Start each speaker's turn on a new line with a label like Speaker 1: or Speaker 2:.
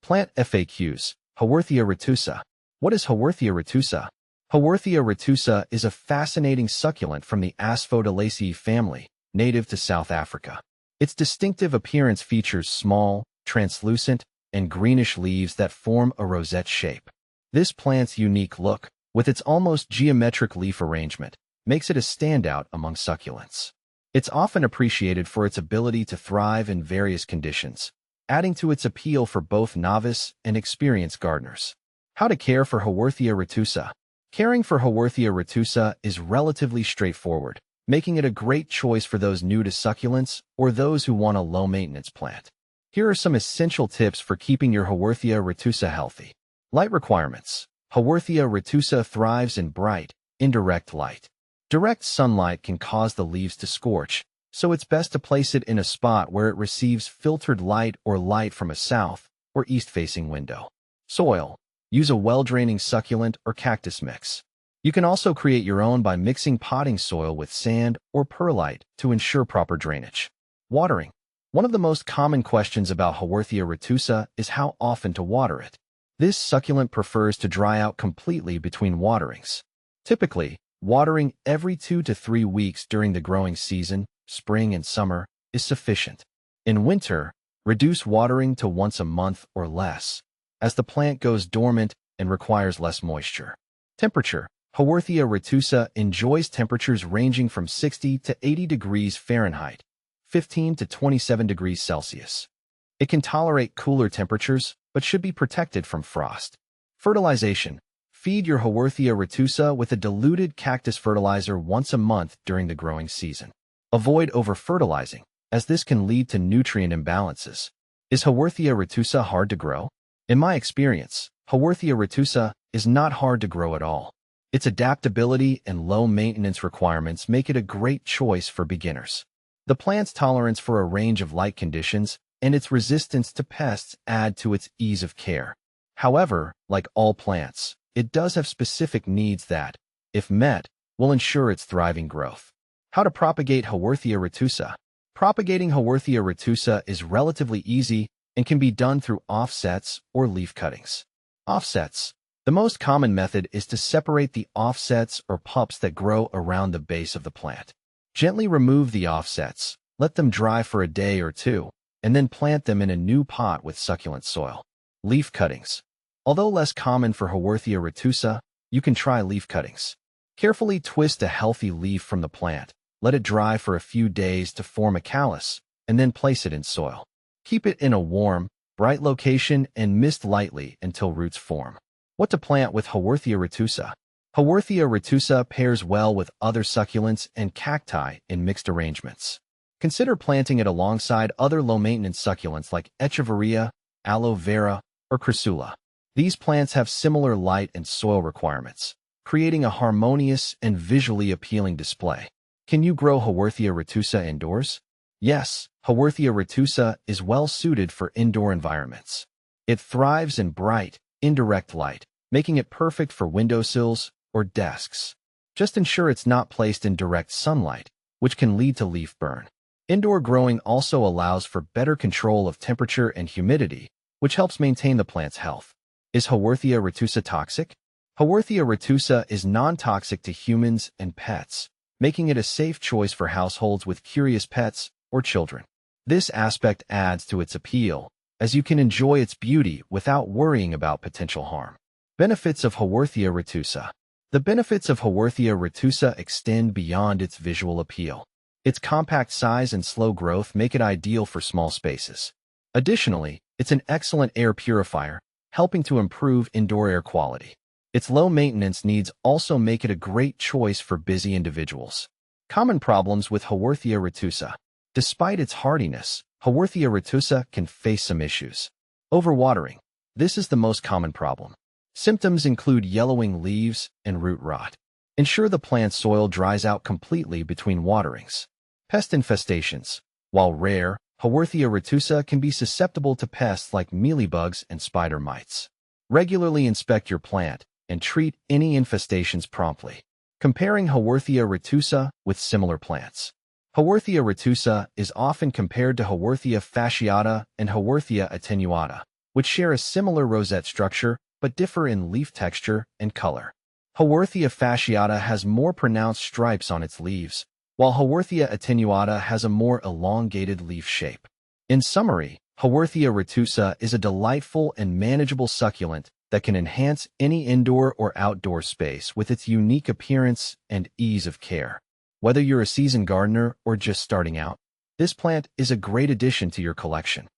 Speaker 1: Plant FAQs. Haworthia retusa. What is Haworthia retusa? Haworthia retusa is a fascinating succulent from the Asphodelaceae family, native to South Africa. Its distinctive appearance features small, translucent, and greenish leaves that form a rosette shape. This plant's unique look, with its almost geometric leaf arrangement, makes it a standout among succulents. It's often appreciated for its ability to thrive in various conditions, adding to its appeal for both novice and experienced gardeners. How to care for Haworthia retusa. Caring for Haworthia retusa is relatively straightforward, making it a great choice for those new to succulents or those who want a low-maintenance plant. Here are some essential tips for keeping your Haworthia retusa healthy. Light requirements. Haworthia retusa thrives in bright, indirect light. Direct sunlight can cause the leaves to scorch, so it's best to place it in a spot where it receives filtered light or light from a south or east-facing window. Soil. Use a well-draining succulent or cactus mix. You can also create your own by mixing potting soil with sand or perlite to ensure proper drainage. Watering. One of the most common questions about Haworthia retusa is how often to water it. This succulent prefers to dry out completely between waterings. Typically, watering every 2 to 3 weeks during the growing season, spring and summer, is sufficient. In winter, reduce watering to once a month or less, as the plant goes dormant and requires less moisture. Temperature. Haworthia retusa enjoys temperatures ranging from 60 to 80 degrees Fahrenheit, 15 to 27 degrees Celsius. It can tolerate cooler temperatures, but should be protected from frost. Fertilization. Feed your Haworthia retusa with a diluted cactus fertilizer once a month during the growing season. Avoid over-fertilizing, as this can lead to nutrient imbalances. Is Haworthia retusa hard to grow? In my experience, Haworthia retusa is not hard to grow at all. Its adaptability and low maintenance requirements make it a great choice for beginners. The plant's tolerance for a range of light conditions and its resistance to pests add to its ease of care. However, like all plants, it does have specific needs that, if met, will ensure its thriving growth. How to propagate Haworthia retusa. Propagating Haworthia retusa is relatively easy and can be done through offsets or leaf cuttings. Offsets. The most common method is to separate the offsets or pups that grow around the base of the plant. Gently remove the offsets, let them dry for a day or two, and then plant them in a new pot with succulent soil. Leaf cuttings. Although less common for Haworthia retusa, you can try leaf cuttings. Carefully twist a healthy leaf from the plant, let it dry for a few days to form a callus, and then place it in soil. Keep it in a warm, bright location and mist lightly until roots form. What to plant with Haworthia retusa. Haworthia retusa pairs well with other succulents and cacti in mixed arrangements. Consider planting it alongside other low-maintenance succulents like echeveria, aloe vera, or crassula. These plants have similar light and soil requirements, creating a harmonious and visually appealing display. Can you grow Haworthia retusa indoors? Yes, Haworthia retusa is well suited for indoor environments. It thrives in bright, indirect light, making it perfect for windowsills or desks. Just ensure it's not placed in direct sunlight, which can lead to leaf burn. Indoor growing also allows for better control of temperature and humidity, which helps maintain the plant's health. Is Haworthia retusa toxic? Haworthia retusa is non-toxic to humans and pets, making it a safe choice for households with curious pets or children. This aspect adds to its appeal, as you can enjoy its beauty without worrying about potential harm. Benefits of Haworthia retusa. The benefits of Haworthia retusa extend beyond its visual appeal. Its compact size and slow growth make it ideal for small spaces. Additionally, it's an excellent air purifier, helping to improve indoor air quality. Its low maintenance needs also make it a great choice for busy individuals. Common problems with Haworthia retusa. Despite its hardiness, Haworthia retusa can face some issues. Overwatering. This is the most common problem. Symptoms include yellowing leaves and root rot. Ensure the plant soil dries out completely between waterings. Pest infestations. While rare, Haworthia retusa can be susceptible to pests like mealybugs and spider mites. Regularly inspect your plant and treat any infestations promptly. Comparing Haworthia retusa with similar plants. Haworthia retusa is often compared to Haworthia fasciata and Haworthia attenuata, which share a similar rosette structure but differ in leaf texture and color. Haworthia fasciata has more pronounced stripes on its leaves, while Haworthia attenuata has a more elongated leaf shape. In summary, Haworthia retusa is a delightful and manageable succulent that can enhance any indoor or outdoor space with its unique appearance and ease of care. Whether you're a seasoned gardener or just starting out, this plant is a great addition to your collection.